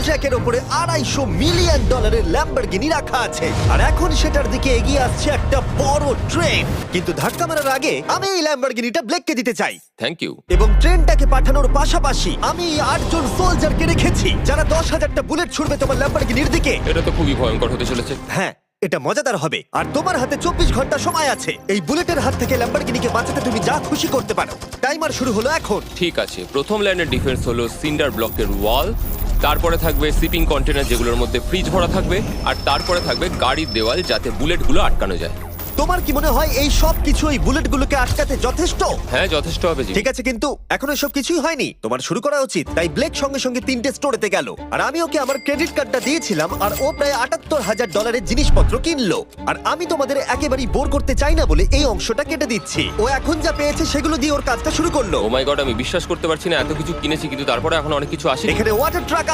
ট্র্যাকের ওপরে $250 million Lamborghini রাখা আছে আর এখন সেটার দিকে এগিয়ে আসছে একটা বড় ট্রেন। কিন্তু ধাক্কা মারার আগে আমি এই ল্যাম্বরগিনিটা ব্লেককে দিতে চাই। Thank you. এবং ট্রেনটাকে পাঠানোর পাশাপাশি আমি এই 8 জন সোলজারকে রেখেছি যারা 10,000টা বুলেট ছুড়বে তোমার ল্যাম্বরগিনির দিকে। এটা তো খুবই ভয়ঙ্কর হতে চলেছে। হ্যাঁ, এটা মজাদার হবে। আর তোমার হাতে 24 ঘন্টা সময় আছে এই বুলেটের হাত থেকে ল্যাম্বরগিনিকে বাঁচাতে। তুমি যা খুশি করতে পারো। টাইমার শুরু হলো এখন। ঠিক আছে, প্রথম লাইনের ডিফেন্স হলো সিন্ডার ব্লকের ওয়াল, তারপরে থাকবে শিপিং কন্টেনার যেগুলোর মধ্যে ফ্রিজ ভরা থাকবে, আর তারপরে থাকবে গাড়ির দেওয়াল যাতে বুলেটগুলো আটকানো যায়। তোমার কি মনে হয় এই সব কিছু এই বুলেটগুলোকে আটকাতে যথেষ্ট? হ্যাঁ, যথেষ্ট হবে জি। ঠিক আছে, কিন্তু এখন এসব কিছুই হয়নি। তোমার শুরু করা উচিত। তাই ব্লেক সঙ্গে সঙ্গে 3টে স্টোরেতে গেল আর আমি ওকে আমার ক্রেডিট কার্ডটা দিয়েছিলাম আর ও প্রায় $78,000 জিনিসপত্র কিনলো। আর আমি তোমাদের একেবারেই বোর করতে চাই না বলে এই অংশটা কেটে দিচ্ছি। ও এখন যা পেয়েছে সেগুলো দিয়ে ওর কাজটা শুরু করলো। ও মাই গড, আমি বিশ্বাস করতে পারছি না, এত কিছু কিনেছি কিন্তু তারপরে এখন অনেক কিছু আসে। এখানে ওয়াটার ট্রাক